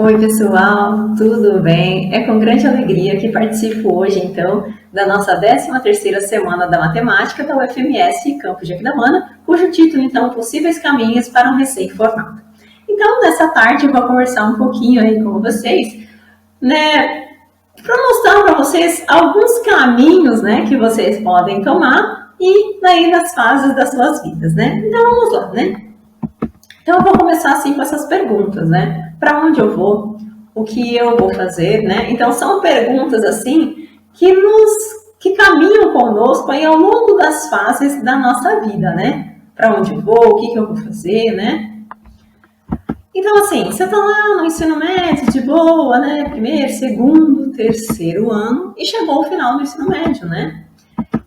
Oi, pessoal, tudo bem? É com grande alegria que participo hoje, então, da nossa 13ª semana da matemática da UFMS Campus de Aquidauana, cujo título, então, Possíveis Caminhos para um Recém-Formado. Então, nessa tarde, eu vou conversar um pouquinho aí com vocês, né, para mostrar para vocês alguns caminhos, né, que vocês podem tomar e aí nas fases das suas vidas, né? Então, vamos lá, né? Então, eu vou começar assim com essas perguntas, né? Para onde eu vou? O que eu vou fazer, né? Então, são perguntas assim que caminham conosco aí ao longo das fases da nossa vida, né? Para onde eu vou? O que eu vou fazer, né? Então, assim, você tá lá no ensino médio de boa, né? Primeiro, segundo, terceiro ano e chegou o final do ensino médio, né?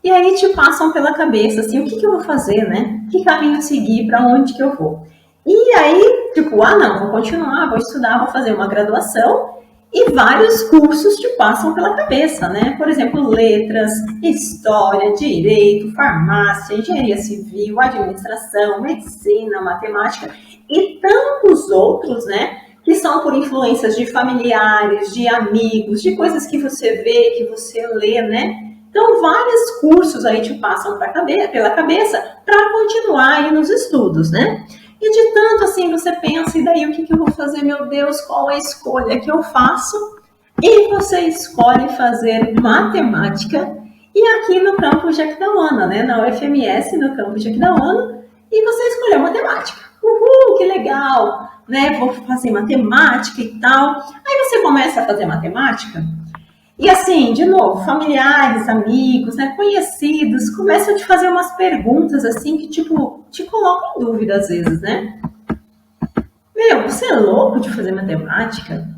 E aí te passam pela cabeça, assim, o que eu vou fazer, né? Que caminho seguir? Para onde que eu vou? E aí, tipo, não, vou continuar, vou estudar, vou fazer uma graduação e vários cursos te passam pela cabeça, né? Por exemplo, letras, história, direito, farmácia, engenharia civil, administração, medicina, matemática e tantos outros, né? Que são por influências de familiares, de amigos, de coisas que você vê, que você lê, né? Então, vários cursos aí te passam pela cabeça para continuar aí nos estudos, né? E de tanto assim você pensa, e daí o que eu vou fazer, meu Deus, qual é a escolha que eu faço? E você escolhe fazer matemática, e aqui no campus de Aquidauana, né, na UFMS, no campus de Aquidauana, e você escolheu matemática. Uhul, que legal, né, vou fazer matemática e tal. Aí você começa a fazer matemática, e assim, de novo, familiares, amigos, né, conhecidos, começam a te fazer umas perguntas assim que, tipo, te colocam em dúvida às vezes, né? Meu, você é louco de fazer matemática?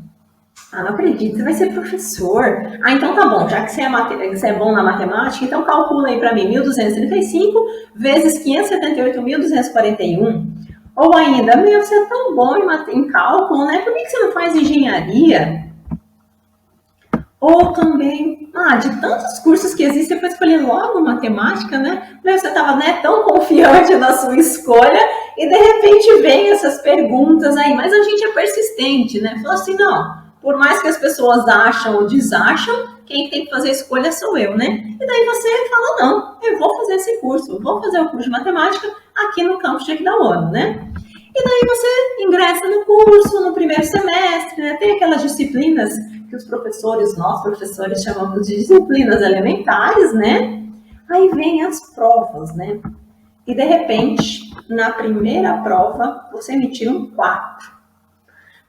Não acredito, você vai ser professor. Então tá bom, já que você é bom na matemática, então calcula aí pra mim 1.235 vezes 578.241. Ou ainda, meu, você é tão bom em cálculo, né? Por que você não faz engenharia? Ou também, de tantos cursos que existem, para escolher logo matemática, né? Você estava, né, tão confiante na sua escolha e de repente vem essas perguntas aí, mas a gente é persistente, né? Fala assim, não, por mais que as pessoas acham ou desacham, quem tem que fazer a escolha sou eu, né? E daí você fala, não, eu vou fazer esse curso, vou fazer o curso de matemática aqui no campus de Aquidauana, né? E daí você ingressa no curso, no primeiro semestre, né? Tem aquelas disciplinas que nós professores chamamos de disciplinas elementares, né? Aí vem as provas, né? E de repente, na primeira prova, você emitiu um 4.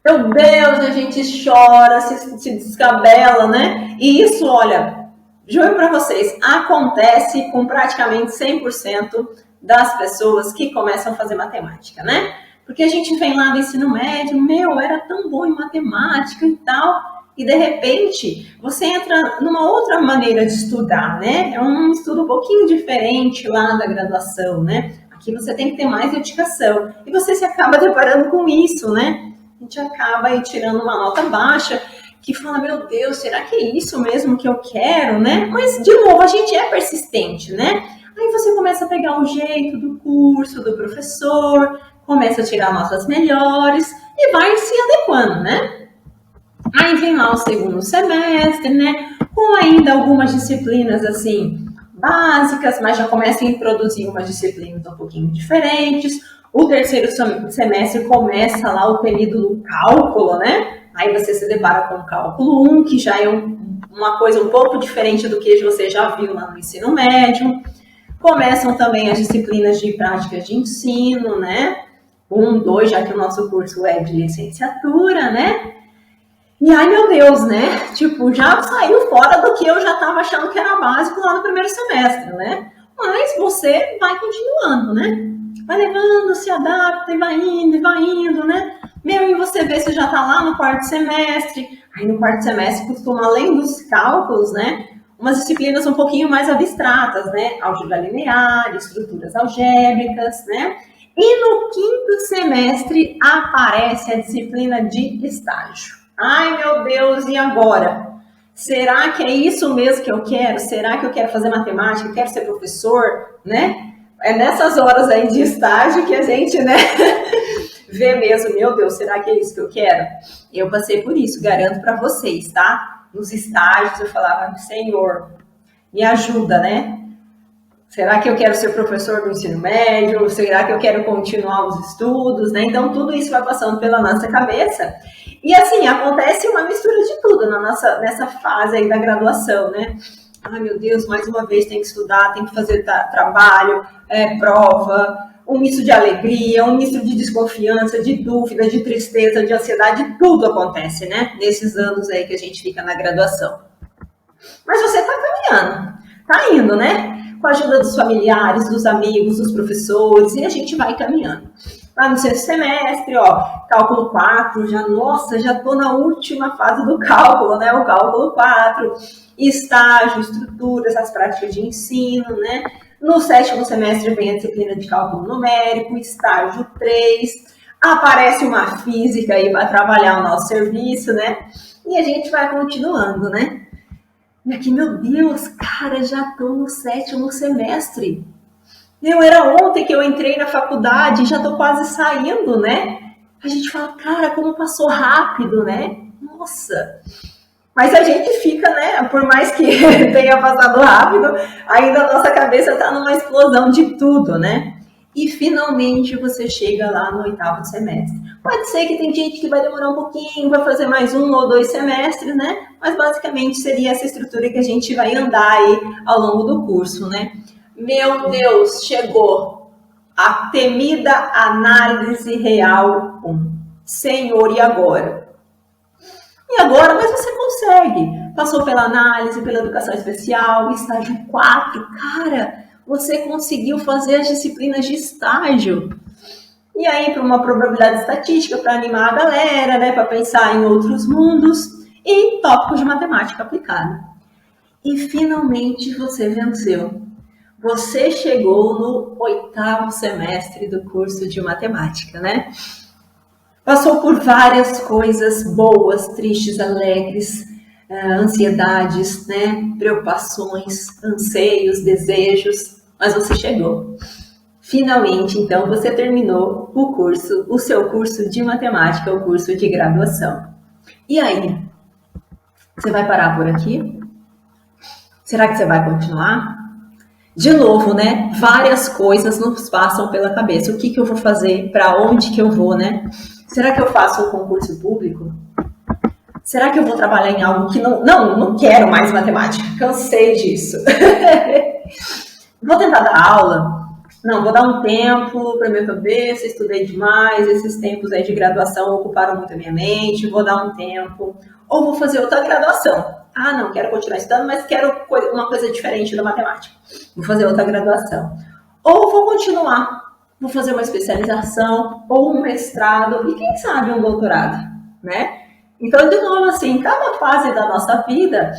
Meu Deus, a gente chora, se descabela, né? E isso, olha, juro para vocês, acontece com praticamente 100% das pessoas que começam a fazer matemática, né? Porque a gente vem lá do ensino médio, era tão bom em matemática e tal, e de repente você entra numa outra maneira de estudar, né? É um estudo um pouquinho diferente lá da graduação, né? Aqui você tem que ter mais dedicação, e você se acaba deparando com isso, né? A gente acaba aí tirando uma nota baixa, que fala, meu Deus, será que é isso mesmo que eu quero, né? Mas, de novo, a gente é persistente, né? Aí você começa a pegar o jeito do curso, do professor, começa a tirar notas melhores e vai se adequando, né? Aí vem lá o segundo semestre, né? Com ainda algumas disciplinas, assim, básicas, mas já começa a introduzir umas disciplinas um pouquinho diferentes. O terceiro semestre começa lá o período do cálculo, né? Aí você se depara com o cálculo 1, que já é uma coisa um pouco diferente do que você já viu lá no ensino médio. Começam também as disciplinas de práticas de ensino, né? 1, 2, já que o nosso curso é de licenciatura, né? E ai, meu Deus, né? Tipo, já saiu fora do que eu já estava achando que era básico lá no primeiro semestre, né? Mas você vai continuando, né? Vai levando, se adapta e vai indo, né? E você vê se já tá lá no quarto semestre. Aí no quarto semestre costuma, além dos cálculos, né? Umas disciplinas um pouquinho mais abstratas, né? Álgebra linear, estruturas algébricas, né? E no quinto semestre aparece a disciplina de estágio. Ai, meu Deus, e agora? Será que é isso mesmo que eu quero? Será que eu quero fazer matemática? Eu quero ser professor, né? É nessas horas aí de estágio que a gente, né, ver mesmo, meu Deus, será que é isso que eu quero? Eu passei por isso, garanto para vocês, tá? Nos estágios eu falava, Senhor, me ajuda, né? Será que eu quero ser professor do ensino médio? Será que eu quero continuar os estudos, né? Então, tudo isso vai passando pela nossa cabeça. E, assim, acontece uma mistura de tudo nessa fase aí da graduação, né? Ai, meu Deus, mais uma vez tem que estudar, tem que fazer trabalho, prova, um misto de alegria, um misto de desconfiança, de dúvida, de tristeza, de ansiedade, tudo acontece, né? Nesses anos aí que a gente fica na graduação. Mas você tá caminhando, tá indo, né? Com a ajuda dos familiares, dos amigos, dos professores, e a gente vai caminhando. Lá no sexto semestre, ó, cálculo 4, já tô na última fase do cálculo, né? O cálculo 4, estágio, estruturas, as práticas de ensino, né? No sétimo semestre vem a disciplina de cálculo numérico, estágio 3, aparece uma física aí para trabalhar o nosso serviço, né? E a gente vai continuando, né? E aqui, meu Deus, cara, já tô no sétimo semestre. Era ontem que eu entrei na faculdade, já tô quase saindo, né? A gente fala, cara, como passou rápido, né? Nossa. Mas a gente fica, né? Por mais que tenha passado rápido, ainda a nossa cabeça tá numa explosão de tudo, né? E finalmente você chega lá no oitavo semestre. Pode ser que tem gente que vai demorar um pouquinho, vai fazer mais 1 ou 2 semestres, né? Mas basicamente seria essa estrutura que a gente vai andar aí ao longo do curso, né? Meu Deus, chegou a temida análise real 1. Senhor, e agora? E agora? Mas você consegue. Passou pela análise, pela educação especial, estágio 4. Cara, você conseguiu fazer as disciplinas de estágio. E aí, para uma probabilidade estatística, para animar a galera, né, para pensar em outros mundos e tópicos de matemática aplicada. E finalmente você venceu. Você chegou no oitavo semestre do curso de matemática, né? Passou por várias coisas boas, tristes, alegres, ansiedades, né? Preocupações, anseios, desejos, mas você chegou. Finalmente, então, você terminou o seu curso de matemática, o curso de graduação. E aí? Você vai parar por aqui? Será que você vai continuar? De novo, né? Várias coisas nos passam pela cabeça. O que eu vou fazer? Para onde que eu vou, né? Será que eu faço um concurso público? Será que eu vou trabalhar em algo que não quero mais matemática? Cansei disso. Vou tentar dar aula? Não, vou dar um tempo para minha cabeça, estudei demais, esses tempos aí de graduação ocuparam muito a minha mente, vou dar um tempo. Ou vou fazer outra graduação. Ah, não, quero continuar estudando, mas quero uma coisa diferente da matemática. Vou fazer outra graduação. Ou vou continuar, vou fazer uma especialização, ou um mestrado, e quem sabe um doutorado, né? Então, de novo, assim, cada fase da nossa vida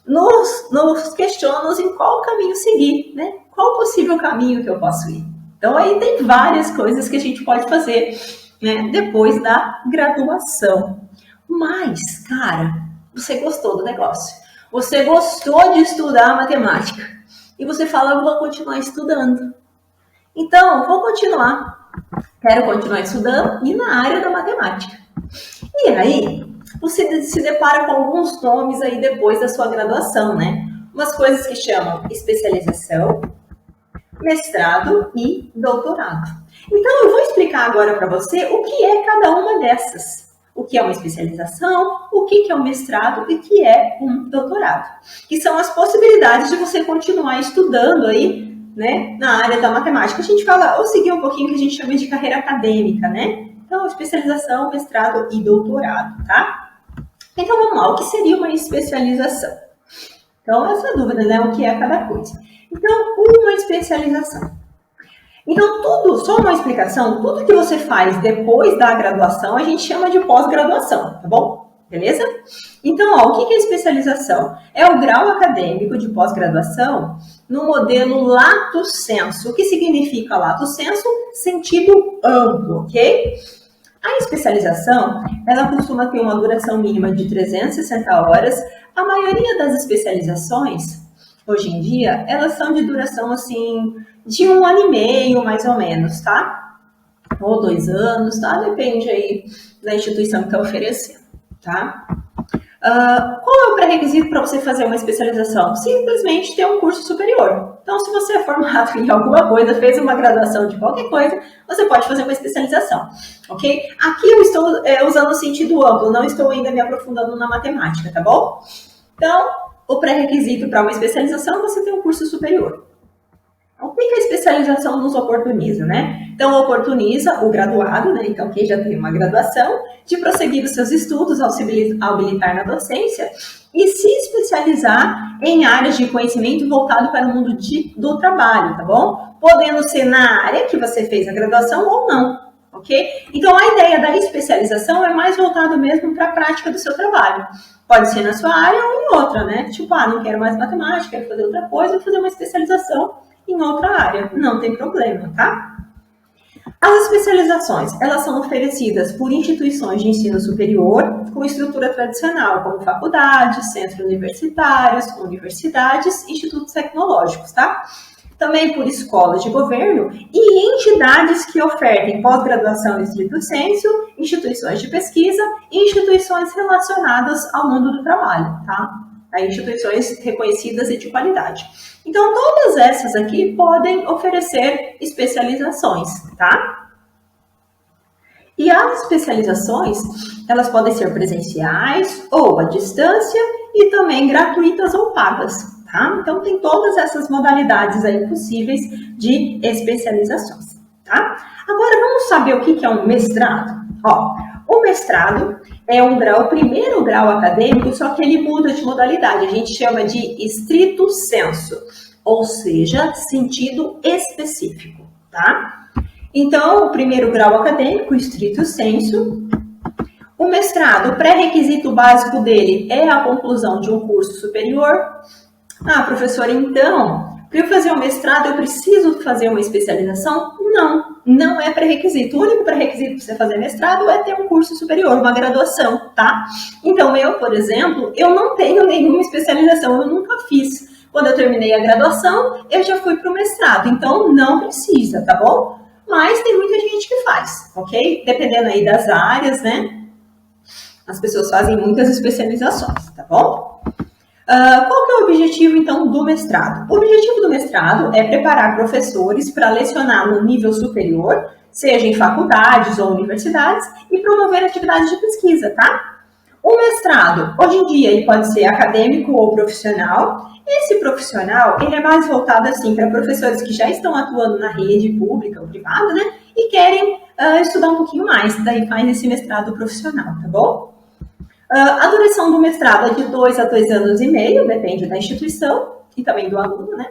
nos questiona em qual caminho seguir, né? Qual o possível caminho que eu posso ir? Então, aí tem várias coisas que a gente pode fazer, né, depois da graduação. Mas, cara, você gostou do negócio. Você gostou de estudar matemática. E você fala, vou continuar estudando. Então, vou continuar. Quero continuar estudando e na área da matemática. E aí, você se depara com alguns nomes aí depois da sua graduação, né? Umas coisas que chamam especialização, mestrado e doutorado. Então, eu vou explicar agora para você o que é cada uma dessas. O que é uma especialização, o que é um mestrado e o que é um doutorado. Que são as possibilidades de você continuar estudando aí, né, na área da matemática. A gente fala, ou seguir um pouquinho que a gente chama de carreira acadêmica, né? Então, especialização, mestrado e doutorado, tá? Então, vamos lá, o que seria uma especialização? Então, essa dúvida, né, o que é cada coisa. Então, uma especialização. Então, só uma explicação, tudo que você faz depois da graduação, a gente chama de pós-graduação, tá bom? Beleza? Então, ó, o que é especialização? É o grau acadêmico de pós-graduação no modelo lato sensu. O que significa lato sensu? Sentido amplo, ok? A especialização, ela costuma ter uma duração mínima de 360 horas. A maioria das especializações, hoje em dia, elas são de duração, assim, de 1 ano e meio, mais ou menos, tá? ou 2 anos, tá? Depende aí da instituição que está oferecendo, tá? Qual é o pré-requisito para você fazer uma especialização? Simplesmente ter um curso superior. Então, se você é formado em alguma coisa, fez uma graduação de qualquer coisa, você pode fazer uma especialização, ok? Aqui eu estou usando o sentido amplo, não estou ainda me aprofundando na matemática, tá bom? Então, o pré-requisito para uma especialização é você ter um curso superior. O que a especialização nos oportuniza, né? Então, oportuniza o graduado, né? Então, quem já tem uma graduação, de prosseguir os seus estudos ao se habilitar na docência e se especializar em áreas de conhecimento voltado para o mundo do trabalho, tá bom? Podendo ser na área que você fez a graduação ou não, ok? Então, a ideia da especialização é mais voltada mesmo para a prática do seu trabalho. Pode ser na sua área ou em outra, né? Tipo, não quero mais matemática, quero fazer outra coisa, vou fazer uma especialização em outra área, não tem problema, tá? As especializações, elas são oferecidas por instituições de ensino superior com estrutura tradicional, como faculdades, centros universitários, universidades, institutos tecnológicos, tá? Também por escolas de governo e entidades que ofertem pós-graduação em estrito sensu, instituições de pesquisa e instituições relacionadas ao mundo do trabalho, tá? Instituições reconhecidas e de qualidade. Então, todas essas aqui podem oferecer especializações, tá? E as especializações, elas podem ser presenciais ou à distância e também gratuitas ou pagas, tá? Então, tem todas essas modalidades aí possíveis de especializações, tá? Agora, vamos saber o que é um mestrado? O mestrado é um grau, o primeiro grau acadêmico, só que ele muda de modalidade. A gente chama de estrito sensu, ou seja, sentido específico, tá? Então, o primeiro grau acadêmico, estrito sensu. O mestrado, o pré-requisito básico dele é a conclusão de um curso superior. Professora, então, para eu fazer um mestrado, eu preciso fazer uma especialização? Não é pré-requisito. O único pré-requisito para você fazer mestrado é ter um curso superior, uma graduação, tá? Então, eu, por exemplo, eu não tenho nenhuma especialização, eu nunca fiz. Quando eu terminei a graduação, eu já fui para o mestrado, então não precisa, tá bom? Mas tem muita gente que faz, ok? Dependendo aí das áreas, né? As pessoas fazem muitas especializações, tá bom? Qual que é o objetivo, então, do mestrado? O objetivo do mestrado é preparar professores para lecionar no nível superior, seja em faculdades ou universidades, e promover atividades de pesquisa, tá? O mestrado, hoje em dia, ele pode ser acadêmico ou profissional. Esse profissional, ele é mais voltado, assim, para professores que já estão atuando na rede pública ou privada, né? E querem estudar um pouquinho mais, daí faz esse mestrado profissional, tá bom? A duração do mestrado é de 2 a 2 anos e meio, depende da instituição e também do aluno, né?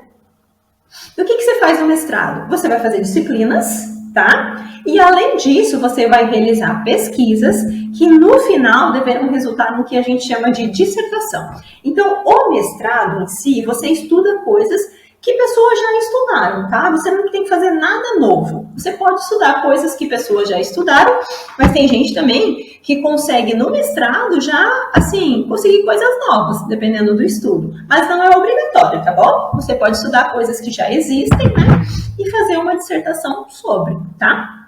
E o que você faz no mestrado? Você vai fazer disciplinas, tá? E além disso, você vai realizar pesquisas que no final deverão resultar no que a gente chama de dissertação. Então, o mestrado em si, você estuda coisas que pessoas já estudaram, tá? Você não tem que fazer nada novo. Você pode estudar coisas que pessoas já estudaram, mas tem gente também que consegue no mestrado já, assim, conseguir coisas novas, dependendo do estudo. Mas não é obrigatório, tá bom? Você pode estudar coisas que já existem, né? E fazer uma dissertação sobre, tá?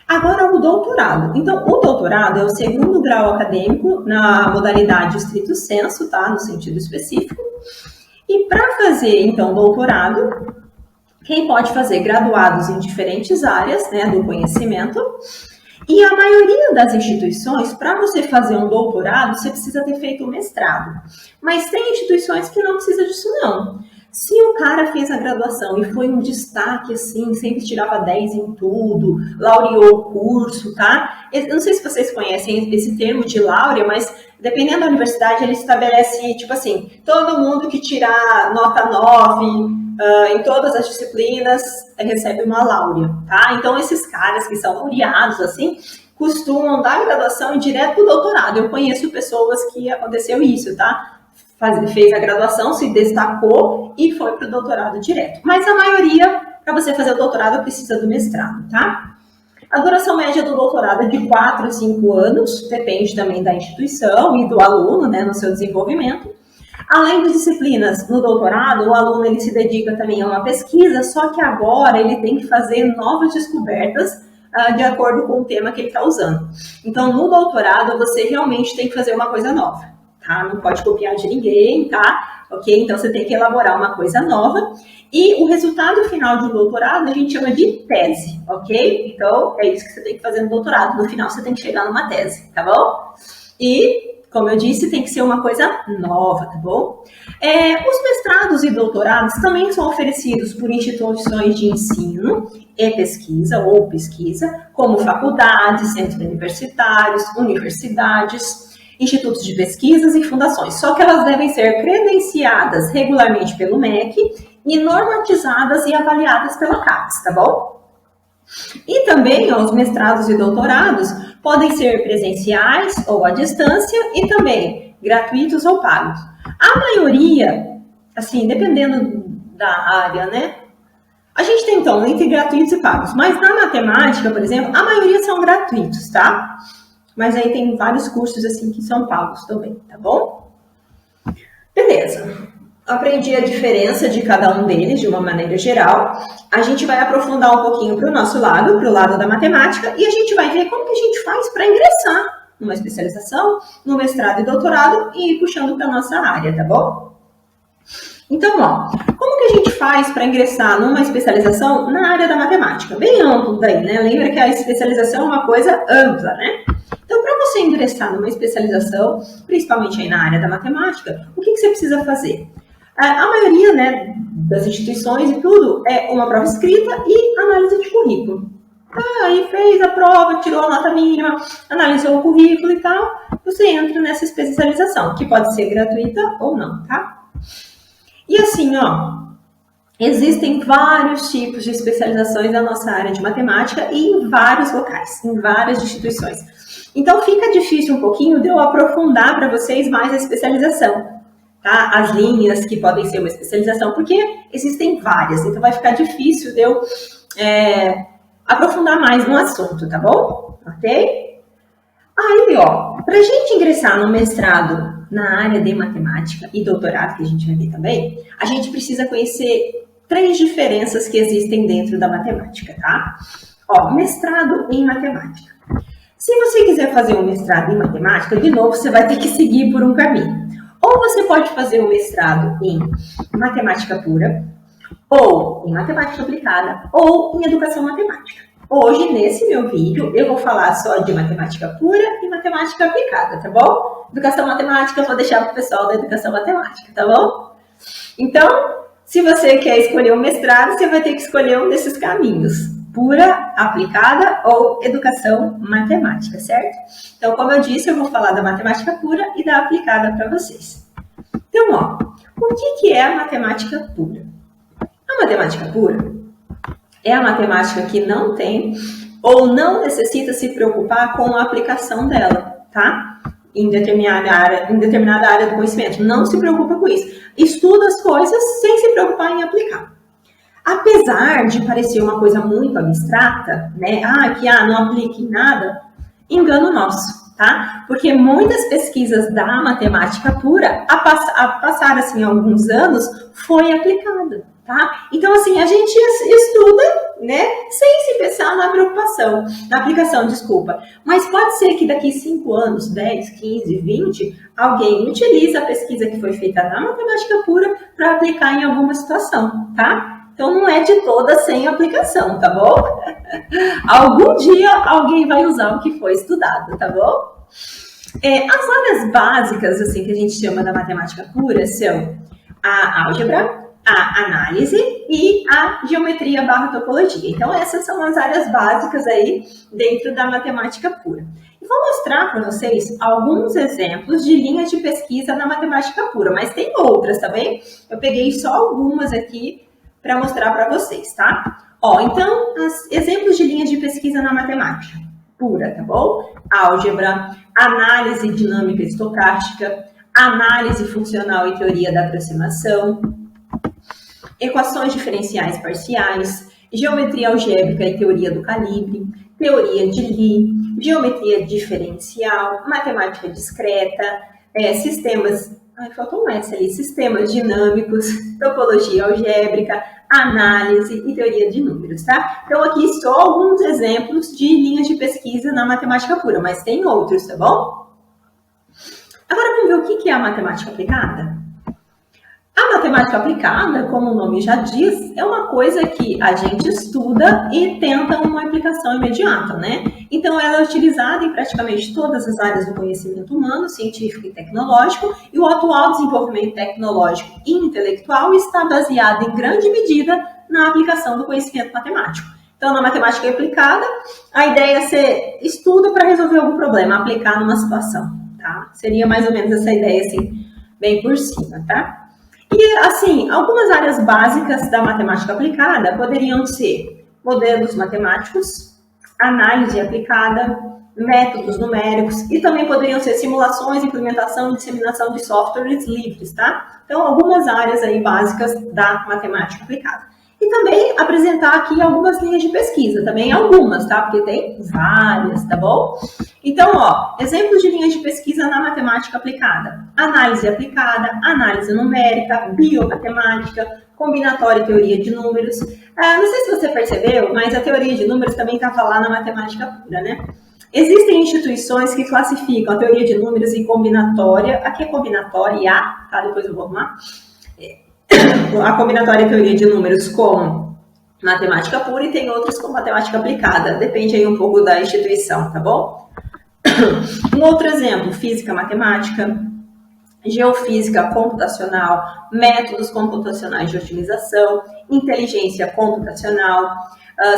Agora, o doutorado. Então, o doutorado é o segundo grau acadêmico na modalidade estrito sensu, tá? No sentido específico. E para fazer, então, doutorado, quem pode fazer graduados em diferentes áreas, né, do conhecimento. E a maioria das instituições, para você fazer um doutorado, você precisa ter feito um mestrado. Mas tem instituições que não precisam disso, não. Se o cara fez a graduação e foi um destaque, assim, sempre tirava 10 em tudo, laureou o curso, tá? Eu não sei se vocês conhecem esse termo de laurea, mas dependendo da universidade, ele estabelece, tipo assim, todo mundo que tirar nota 9 em todas as disciplinas recebe uma laurea, tá? Então, esses caras que são laureados, assim, costumam dar graduação e direto pro doutorado. Eu conheço pessoas que aconteceu isso, tá? Fez a graduação, se destacou e foi para o doutorado direto. Mas a maioria, para você fazer o doutorado, precisa do mestrado, tá? A duração média do doutorado é de 4 a 5 anos, depende também da instituição e do aluno, né, no seu desenvolvimento. Além de disciplinas no doutorado, o aluno ele se dedica também a uma pesquisa, só que agora ele tem que fazer novas descobertas de acordo com o tema que ele está usando. Então, no doutorado, você realmente tem que fazer uma coisa nova, tá? Não pode copiar de ninguém, tá? Ok? Então, você tem que elaborar uma coisa nova. E o resultado final de um doutorado a gente chama de tese, ok? Então, é isso que você tem que fazer no doutorado. No final, você tem que chegar numa tese, tá bom? E, como eu disse, tem que ser uma coisa nova, tá bom? Os mestrados e doutorados também são oferecidos por instituições de ensino e pesquisa, ou pesquisa, como faculdades, centros universitários, universidades, institutos de pesquisas e fundações. Só que elas devem ser credenciadas regularmente pelo MEC e normatizadas e avaliadas pela CAPES, tá bom? E também os mestrados e doutorados podem ser presenciais ou à distância e também gratuitos ou pagos. A maioria, assim, dependendo da área, né? A gente tem, então, entre gratuitos e pagos. Mas na matemática, por exemplo, a maioria são gratuitos, tá? Mas aí tem vários cursos, assim, que são pagos também, tá bom? Beleza. Aprendi a diferença de cada um deles de uma maneira geral. A gente vai aprofundar um pouquinho para o nosso lado, para o lado da matemática, e a gente vai ver como que a gente faz para ingressar numa especialização, no mestrado e doutorado, e ir puxando para a nossa área, tá bom? Então, ó, como que a gente faz para ingressar numa especialização na área da matemática? Bem amplo daí, né? Lembra que a especialização é uma coisa ampla, né? Então, para você ingressar numa especialização, principalmente aí na área da matemática, o que você precisa fazer? A maioria, né, das instituições e tudo é uma prova escrita e análise de currículo. Aí fez a prova, tirou a nota mínima, analisou o currículo e tal, você entra nessa especialização, que pode ser gratuita ou não, tá? E assim, ó, existem vários tipos de especializações na nossa área de matemática e em vários locais, em várias instituições. Então fica difícil um pouquinho de eu aprofundar para vocês mais a especialização. Tá? As linhas que podem ser uma especialização, porque existem várias, então vai ficar difícil de eu aprofundar mais no assunto, tá bom? Ok? Aí, ó, pra gente ingressar no mestrado na área de matemática e doutorado, que a gente vai ver também, a gente precisa conhecer 3 diferenças que existem dentro da matemática, tá? Ó, mestrado em matemática. Se você quiser fazer um mestrado em matemática, de novo, você vai ter que seguir por um caminho. Ou você pode fazer um mestrado em matemática pura, ou em matemática aplicada, ou em educação matemática. Hoje, nesse meu vídeo, eu vou falar só de matemática pura e matemática aplicada, tá bom? Educação matemática eu vou deixar para o pessoal da educação matemática, tá bom? Então, se você quer escolher um mestrado, você vai ter que escolher um desses caminhos. Pura, aplicada ou educação matemática, certo? Então, como eu disse, eu vou falar da matemática pura e da aplicada para vocês. Então, ó, o que é a matemática pura? A matemática pura é a matemática que não tem ou não necessita se preocupar com a aplicação dela, tá? Em determinada área do conhecimento. Não se preocupa com isso. Estuda as coisas sem se preocupar em aplicar. Apesar de parecer uma coisa muito abstrata, né? Não aplique em nada, engano nosso, tá? Porque muitas pesquisas da matemática pura, a passar assim alguns anos, foi aplicada, tá? Então, assim, a gente estuda, né? Sem se pensar na aplicação, desculpa. Mas pode ser que daqui 5 anos, 10, 15, 20, alguém utilize a pesquisa que foi feita na matemática pura para aplicar em alguma situação, tá? Então, não é de toda sem aplicação, tá bom? Algum dia alguém vai usar o que foi estudado, tá bom? As áreas básicas, assim, que a gente chama da matemática pura são a álgebra, a análise e a geometria / topologia. Então, essas são as áreas básicas aí dentro da matemática pura. E vou mostrar para vocês alguns exemplos de linhas de pesquisa na matemática pura, mas tem outras também. Eu peguei só algumas aqui para mostrar para vocês, tá? Ó, então, exemplos de linhas de pesquisa na matemática pura, tá bom? Álgebra, análise dinâmica estocástica, análise funcional e teoria da aproximação, equações diferenciais parciais, geometria algébrica e teoria do calibre, teoria de Lie, geometria diferencial, matemática discreta, sistemas... faltou um S ali. Sistemas dinâmicos, topologia algébrica, análise e teoria de números, tá? Então, aqui só alguns exemplos de linhas de pesquisa na matemática pura, mas tem outros, tá bom? Agora, vamos ver o que é a matemática aplicada? A matemática aplicada, como o nome já diz, é uma coisa que a gente estuda e tenta uma aplicação imediata, né? Então, ela é utilizada em praticamente todas as áreas do conhecimento humano, científico e tecnológico, e o atual desenvolvimento tecnológico e intelectual está baseado em grande medida na aplicação do conhecimento matemático. Então, na matemática aplicada, a ideia é ser estudo para resolver algum problema, aplicar numa situação, tá? Seria mais ou menos essa ideia, assim, bem por cima, tá? E, assim, algumas áreas básicas da matemática aplicada poderiam ser modelos matemáticos, análise aplicada, métodos numéricos e também poderiam ser simulações, implementação e disseminação de softwares livres, tá? Então, algumas áreas aí básicas da matemática aplicada. E também apresentar aqui algumas linhas de pesquisa, também algumas, tá? Porque tem várias, tá bom? Então, ó, exemplos de linhas de pesquisa na matemática aplicada. Análise aplicada, análise numérica, biomatemática, combinatória e teoria de números. Não sei se você percebeu, mas a teoria de números também estava lá na matemática pura, né? Existem instituições que classificam a teoria de números em combinatória, aqui é combinatória, tá? Depois eu vou arrumar. A combinatória e teoria de números como matemática pura e tem outros com matemática aplicada. Depende aí um pouco da instituição, tá bom? Um outro exemplo, física matemática, geofísica computacional, métodos computacionais de otimização, inteligência computacional,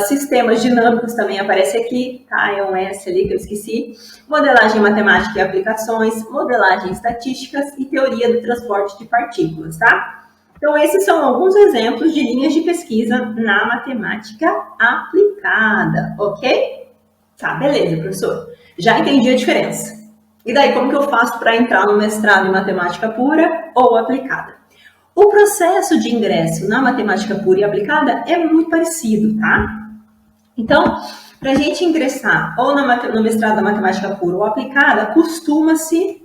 sistemas dinâmicos também aparece aqui, tá? É um S ali que eu esqueci, modelagem matemática e aplicações, modelagem estatísticas e teoria do transporte de partículas, tá? Então, esses são alguns exemplos de linhas de pesquisa na matemática aplicada, ok? Tá, beleza, professor. Já entendi a diferença. E daí, como que eu faço para entrar no mestrado em matemática pura ou aplicada? O processo de ingresso na matemática pura e aplicada é muito parecido, tá? Então, para a gente ingressar ou no mestrado da matemática pura ou aplicada, costuma-se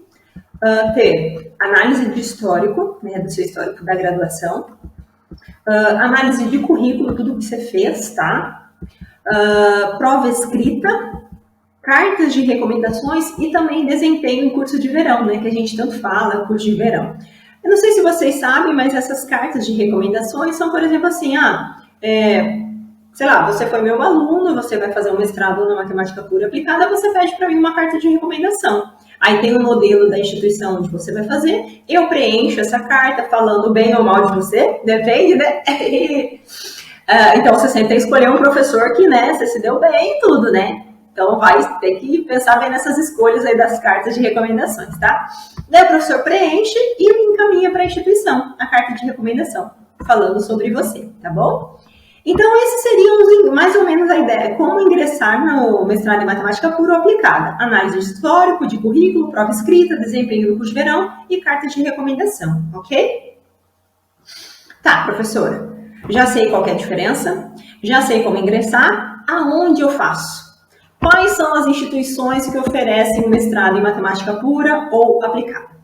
ter análise de histórico, né, do seu histórico da graduação, análise de currículo, tudo que você fez, tá? Prova escrita, cartas de recomendações e também desempenho em curso de verão, né, que a gente tanto fala, curso de verão. Eu não sei se vocês sabem, mas essas cartas de recomendações são, por exemplo, assim, sei lá, você foi meu aluno, você vai fazer um mestrado na matemática pura aplicada, você pede para mim uma carta de recomendação. Aí tem o modelo da instituição onde você vai fazer, eu preencho essa carta falando bem ou mal de você, depende, né? Então você sempre tem que escolher um professor que, né, você se deu bem e tudo, né? Então vai ter que pensar bem nessas escolhas aí das cartas de recomendações, tá? Daí o professor preenche e encaminha para a instituição a carta de recomendação, falando sobre você, tá bom? Então, esses seriam mais ou menos a ideia, como ingressar no mestrado em matemática pura ou aplicada. Análise de histórico, de currículo, prova escrita, desempenho do curso de verão e carta de recomendação, ok? Tá, professora, já sei qual é a diferença, já sei como ingressar, aonde eu faço? Quais são as instituições que oferecem mestrado em matemática pura ou aplicada?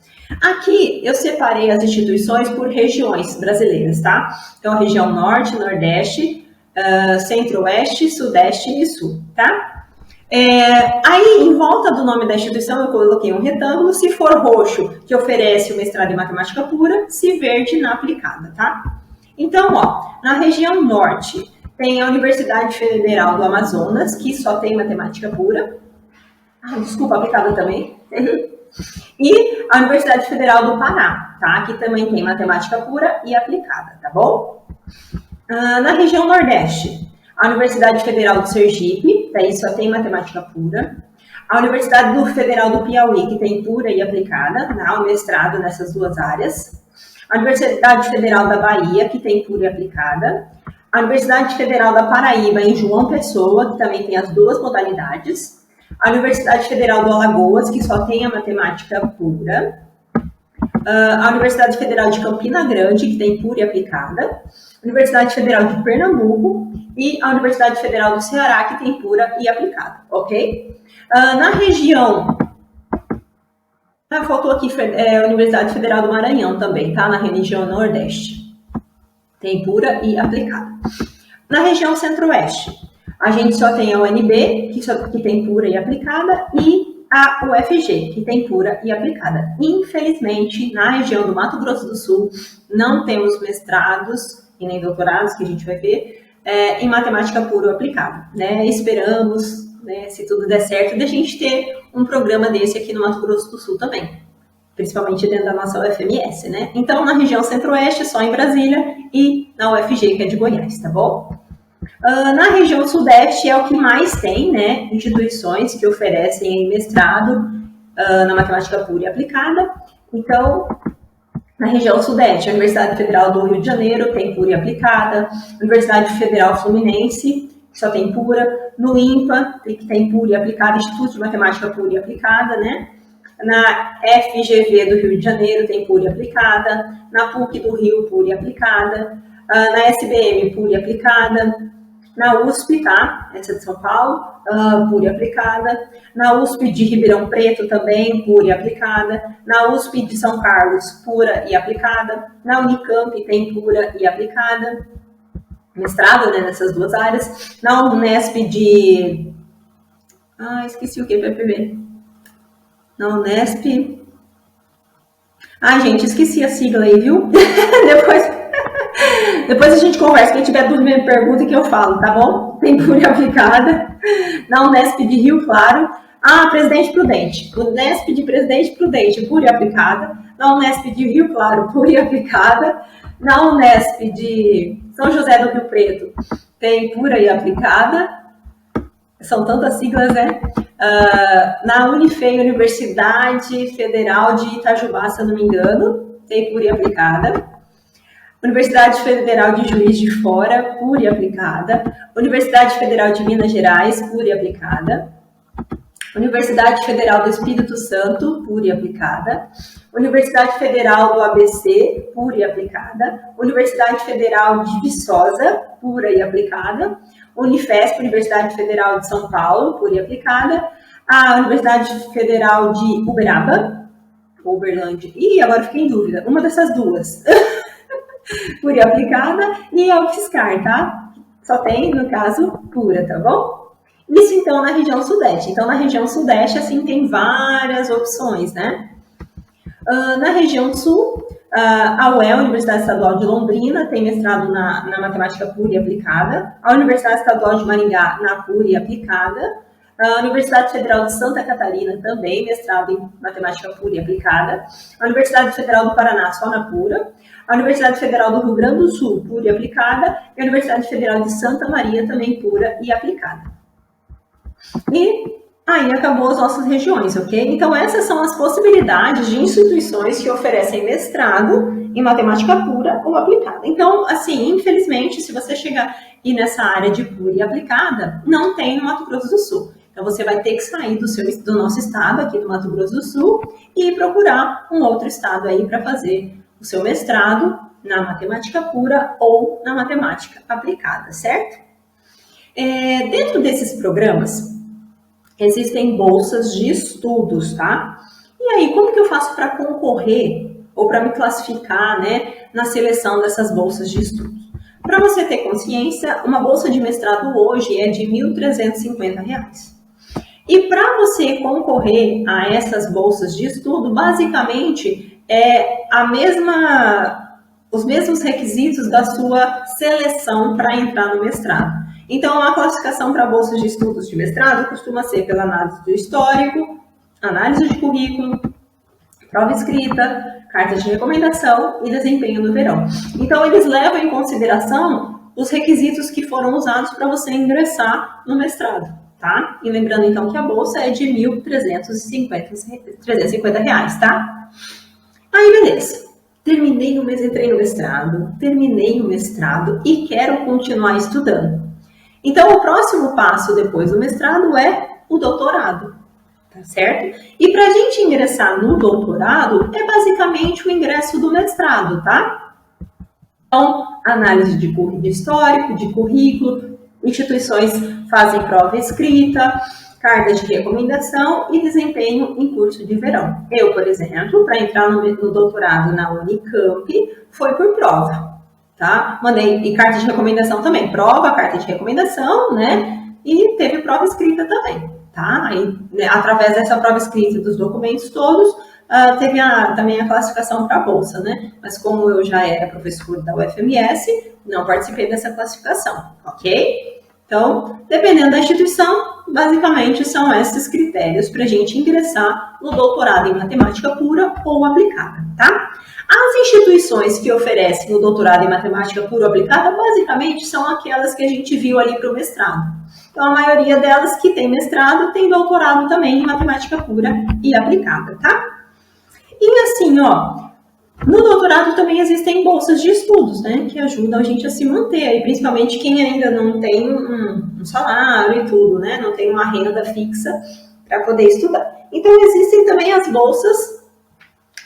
Aqui eu separei as instituições por regiões brasileiras, tá? Então, a região norte, nordeste, centro-oeste, sudeste e sul, tá? Aí, em volta do nome da instituição, eu coloquei um retângulo, se for roxo, que oferece o mestrado em matemática pura, se verde, na aplicada, tá? Então, ó, na região norte, tem a Universidade Federal do Amazonas, que só tem matemática pura. Desculpa, aplicada também. E a Universidade Federal do Pará, tá? Que também tem matemática pura e aplicada, tá bom? Na região Nordeste, a Universidade Federal do Sergipe, daí só tem matemática pura. A Universidade Federal do Piauí, que tem pura e aplicada, né? O mestrado nessas duas áreas. A Universidade Federal da Bahia, que tem pura e aplicada. A Universidade Federal da Paraíba, em João Pessoa, que também tem as duas modalidades. A Universidade Federal do Alagoas, que só tem a matemática pura. A Universidade Federal de Campina Grande, que tem pura e aplicada. A Universidade Federal de Pernambuco e a Universidade Federal do Ceará, que tem pura e aplicada, ok? Na região... faltou aqui a Universidade Federal do Maranhão também, tá? Na região Nordeste. tem pura e aplicada. Na região centro-oeste, a gente só tem a UNB, que tem pura e aplicada, e a UFG, que tem pura e aplicada. Infelizmente, na região do Mato Grosso do Sul, não temos mestrados e nem doutorados, que a gente vai ver, em matemática pura ou aplicada. Né? Esperamos, né, se tudo der certo, de a gente ter um programa desse aqui no Mato Grosso do Sul também, principalmente dentro da nossa UFMS. Né? Então, na região centro-oeste, só em Brasília, e na UFG, que é de Goiás, tá bom? Na região sudeste é o que mais tem, né, instituições que oferecem mestrado na matemática pura e aplicada. Então, na região sudeste, a Universidade Federal do Rio de Janeiro tem pura e aplicada, Universidade Federal Fluminense, que só tem pura, no INPA, que tem pura e aplicada, Instituto de Matemática Pura e Aplicada, né? Na FGV do Rio de Janeiro tem pura e aplicada, na PUC do Rio, pura e aplicada, na SBM, pura e aplicada, na USP, tá? Essa é de São Paulo, pura e aplicada. Na USP de Ribeirão Preto também, pura e aplicada. Na USP de São Carlos, pura e aplicada. Na Unicamp tem pura e aplicada. Mestrado, né, nessas duas áreas. Na Unesp de... esqueci o que, PPB. Na Unesp... gente, esqueci a sigla aí, viu? Depois a gente conversa, quem tiver dúvida me pergunta que eu falo, tá bom? Tem pura e aplicada. Na Unesp de Rio Claro. Presidente Prudente. Unesp de Presidente Prudente, pura e aplicada. Na Unesp de Rio Claro, pura e aplicada. Na Unesp de São José do Rio Preto, tem pura e aplicada. São tantas siglas, né? Na Unifei, Universidade Federal de Itajubá, se eu não me engano, tem pura e aplicada. Universidade Federal de Juiz de Fora, pura e aplicada. Universidade Federal de Minas Gerais, pura e aplicada. Universidade Federal do Espírito Santo, pura e aplicada. Universidade Federal do ABC, pura e aplicada. Universidade Federal de Viçosa, pura e aplicada. Unifesp, Universidade Federal de São Paulo, pura e aplicada. A Universidade Federal de Uberlândia. Agora fiquei em dúvida. Uma dessas duas. Pura e aplicada, e a UFSCar, tá? Só tem, no caso, pura, tá bom? Isso, então, na região sudeste. Então, na região sudeste, assim, tem várias opções, né? Na região sul, a UEL, Universidade Estadual de Londrina, tem mestrado na matemática pura e aplicada. A Universidade Estadual de Maringá, na pura e aplicada. A Universidade Federal de Santa Catarina, também mestrado em matemática pura e aplicada. A Universidade Federal do Paraná, só na pura. A Universidade Federal do Rio Grande do Sul, pura e aplicada, e a Universidade Federal de Santa Maria, também pura e aplicada. E aí acabou as nossas regiões, ok? Então essas são as possibilidades de instituições que oferecem mestrado em matemática pura ou aplicada. Então, assim, infelizmente, se você chegar aí nessa área de pura e aplicada, não tem no Mato Grosso do Sul. Então você vai ter que sair do nosso estado, aqui do Mato Grosso do Sul, e procurar um outro estado aí para fazer o seu mestrado na matemática pura ou na matemática aplicada, certo? Dentro desses programas, existem bolsas de estudos, tá? E aí, como que eu faço para concorrer ou para me classificar, né, na seleção dessas bolsas de estudos? Para você ter consciência, uma bolsa de mestrado hoje é de R$ 1.350. E para você concorrer a essas bolsas de estudo, basicamente os mesmos requisitos da sua seleção para entrar no mestrado. Então, a classificação para bolsas de estudos de mestrado costuma ser pela análise do histórico, análise de currículo, prova escrita, carta de recomendação e desempenho no verão. Então, eles levam em consideração os requisitos que foram usados para você ingressar no mestrado, tá? E lembrando, então, que a bolsa é de R$ 1.350, tá? Aí, beleza. Entrei no mestrado, terminei o mestrado e quero continuar estudando. Então, o próximo passo depois do mestrado é o doutorado, tá certo? E para a gente ingressar no doutorado, é basicamente o ingresso do mestrado, tá? Então, análise de histórico, de currículo, instituições fazem prova escrita, carta de recomendação e desempenho em curso de verão. Eu, por exemplo, para entrar no doutorado na Unicamp, foi por prova, tá? Mandei e carta de recomendação também, prova, carta de recomendação, né? E teve prova escrita também, tá? Aí, né, através dessa prova escrita dos documentos todos, teve também a classificação para a bolsa, né? Mas como eu já era professor da UFMS, não participei dessa classificação, ok? Então, dependendo da instituição, basicamente são esses critérios para a gente ingressar no doutorado em matemática pura ou aplicada, tá? As instituições que oferecem o doutorado em matemática pura ou aplicada, basicamente são aquelas que a gente viu ali para o mestrado. Então, a maioria delas que tem mestrado tem doutorado também em matemática pura e aplicada, tá? E assim, ó, no doutorado também existem bolsas de estudos, né, que ajudam a gente a se manter, aí, principalmente quem ainda não tem um salário e tudo, né, não tem uma renda fixa para poder estudar. Então, existem também as bolsas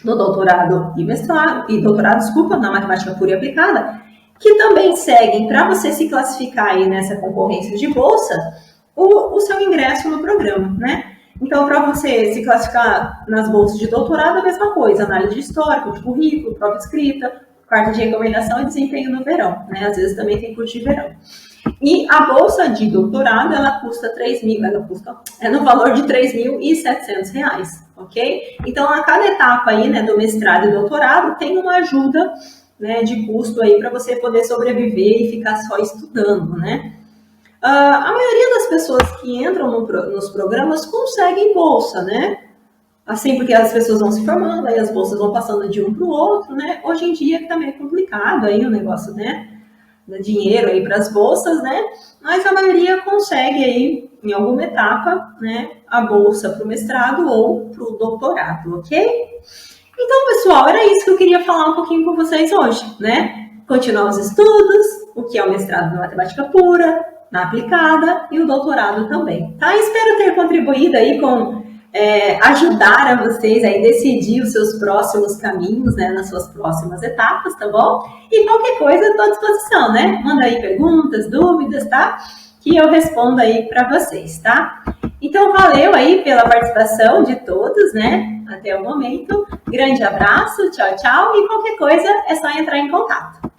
do doutorado e mestrado, e doutorado, desculpa, na matemática pura e aplicada, que também seguem, para você se classificar aí nessa concorrência de bolsa, o seu ingresso no programa, né? Então, para você se classificar nas bolsas de doutorado, a mesma coisa, análise de histórico, de currículo, prova escrita, carta de recomendação e desempenho no verão, né? Às vezes também tem curso de verão. E a bolsa de doutorado, ela custa é no valor de R$3.700, ok? Então, a cada etapa aí, né, do mestrado e doutorado, tem uma ajuda, né, de custo aí para você poder sobreviver e ficar só estudando, né? A maioria das pessoas que entram nos programas conseguem bolsa, né? Assim, porque as pessoas vão se formando, aí as bolsas vão passando de um para o outro, né? Hoje em dia que tá meio complicado aí o negócio, né? Do dinheiro aí para as bolsas, né? Mas a maioria consegue aí, em alguma etapa, né? A bolsa para o mestrado ou para o doutorado, ok? Então, pessoal, era isso que eu queria falar um pouquinho com vocês hoje, né? Continuar os estudos, o que é o mestrado em matemática pura, na aplicada e o doutorado também, tá? Espero ter contribuído aí com ajudar a vocês a decidir os seus próximos caminhos, né, nas suas próximas etapas, tá bom? E qualquer coisa, estou à disposição, né? Manda aí perguntas, dúvidas, tá? Que eu respondo aí para vocês, tá? Então, valeu aí pela participação de todos, né? Até o momento. Grande abraço, tchau, tchau. E qualquer coisa é só entrar em contato.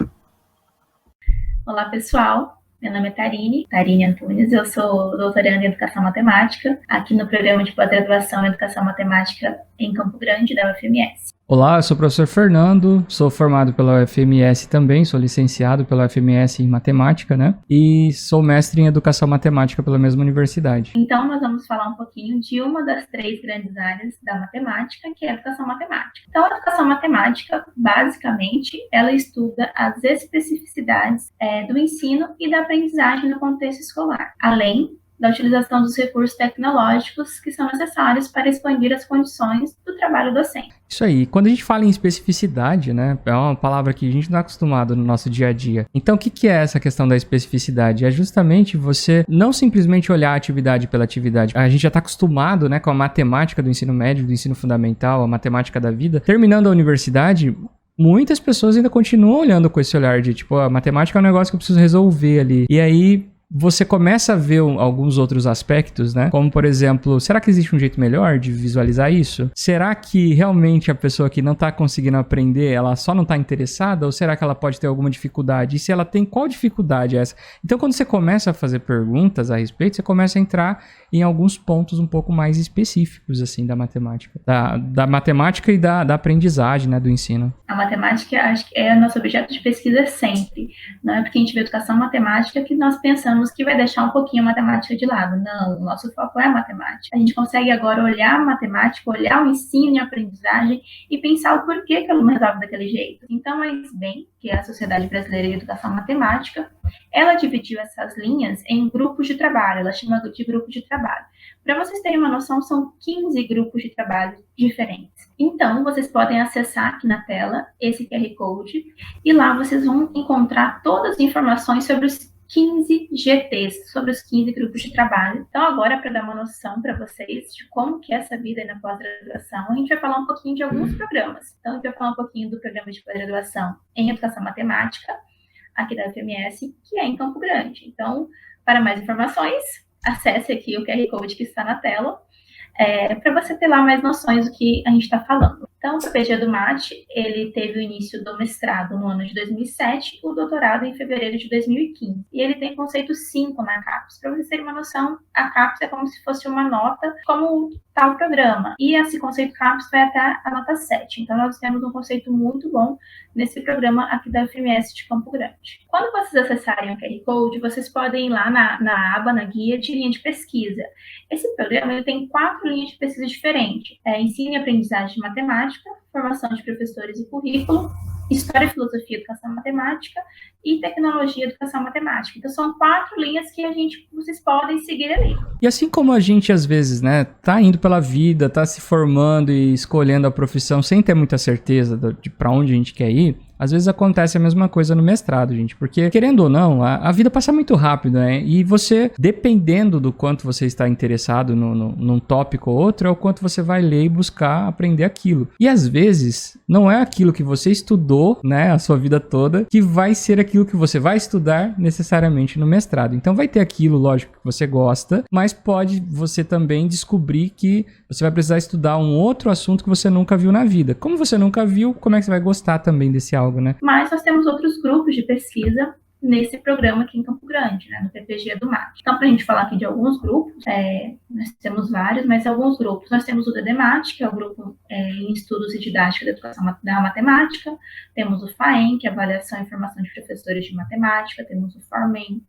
Olá, pessoal. Meu nome é Tarine Antunes, eu sou doutoranda em Educação Matemática, aqui no programa de pós-graduação em Educação Matemática em Campo Grande, da UFMS. Olá, eu sou o professor Fernando, sou formado pela UFMS também, sou licenciado pela UFMS em Matemática, né? E sou mestre em Educação Matemática pela mesma universidade. Então, nós vamos falar um pouquinho de uma das 3 grandes áreas da matemática, que é a Educação Matemática. Então, a Educação Matemática, basicamente, ela estuda as especificidades do ensino e da aprendizagem no contexto escolar, além da utilização dos recursos tecnológicos que são necessários para expandir as condições do trabalho docente. Isso aí. Quando a gente fala em especificidade, né, é uma palavra que a gente não é acostumado no nosso dia a dia. Então, o que é essa questão da especificidade? É justamente você não simplesmente olhar a atividade pela atividade. A gente já está acostumado, né, com a matemática do ensino médio, do ensino fundamental, a matemática da vida. Terminando a universidade, muitas pessoas ainda continuam olhando com esse olhar de, tipo, a matemática é um negócio que eu preciso resolver ali. E aí você começa a ver alguns outros aspectos, né? Como, por exemplo, será que existe um jeito melhor de visualizar isso? Será que realmente a pessoa que não está conseguindo aprender, ela só não está interessada? Ou será que ela pode ter alguma dificuldade? E se ela tem, qual dificuldade é essa? Então, quando você começa a fazer perguntas a respeito, você começa a entrar em alguns pontos um pouco mais específicos, assim, da matemática. Da matemática e da aprendizagem, né? Do ensino. A matemática, acho que é o nosso objeto de pesquisa sempre. Não é porque a gente vê educação matemática que nós pensamos que vai deixar um pouquinho a matemática de lado. Não, o nosso foco é a matemática. A gente consegue agora olhar a matemática, olhar o ensino e a aprendizagem e pensar o porquê que o aluno resolve daquele jeito. Então, a SBEM, que é a Sociedade Brasileira de Educação Matemática, ela dividiu essas linhas em grupos de trabalho, ela chama de grupo de trabalho. Para vocês terem uma noção, são 15 grupos de trabalho diferentes. Então, vocês podem acessar aqui na tela esse QR Code e lá vocês vão encontrar todas as informações sobre os 15 GTs, sobre os 15 grupos de trabalho. Então, agora, para dar uma noção para vocês de como que é essa vida na pós-graduação, a gente vai falar um pouquinho de alguns programas. Então, a gente vai falar um pouquinho do programa de pós-graduação em Educação Matemática, aqui da UFMS, que é em Campo Grande. Então, para mais informações, acesse aqui o QR Code que está na tela, para você ter lá mais noções do que a gente está falando. Então, o PG do MAT, ele teve o início do mestrado no ano de 2007, o doutorado em fevereiro de 2015. E ele tem conceito 5 na CAPES. Para vocês terem uma noção, a CAPES é como se fosse uma nota, como tal programa. E esse conceito CAPES vai até a nota 7. Então, nós temos um conceito muito bom nesse programa aqui da UFMS de Campo Grande. Quando vocês acessarem o QR Code, vocês podem ir lá na aba, na guia de linha de pesquisa. Esse programa ele tem 4 linhas de pesquisa diferentes. Ensino e aprendizagem de matemática, formação de professores e currículo, História e Filosofia, Educação Matemática e Tecnologia, Educação Matemática. Então, são 4 linhas que vocês podem seguir ali. E assim como a gente, às vezes, né, tá indo pela vida, tá se formando e escolhendo a profissão sem ter muita certeza de para onde a gente quer ir, às vezes acontece a mesma coisa no mestrado, gente, porque, querendo ou não, a vida passa muito rápido, né? E você, dependendo do quanto você está interessado num tópico ou outro, é o quanto você vai ler e buscar aprender aquilo. E às vezes, não é aquilo que você estudou, né, a sua vida toda, que vai ser aquilo que você vai estudar necessariamente no mestrado. Então vai ter aquilo, lógico, que você gosta, mas pode você também descobrir que você vai precisar estudar um outro assunto que você nunca viu na vida. Como você nunca viu, como é que você vai gostar também desse algo, né? Mas nós temos outros grupos de pesquisa nesse programa aqui em Campo Grande, né, no PPG do MAT. Então, para a gente falar aqui de alguns grupos, nós temos vários, mas alguns grupos. Nós temos o DDMAT, que é o grupo em Estudos e Didática da Educação da Matemática, temos o FAEM, que é Avaliação e Formação de Professores de Matemática, temos o FORMEM,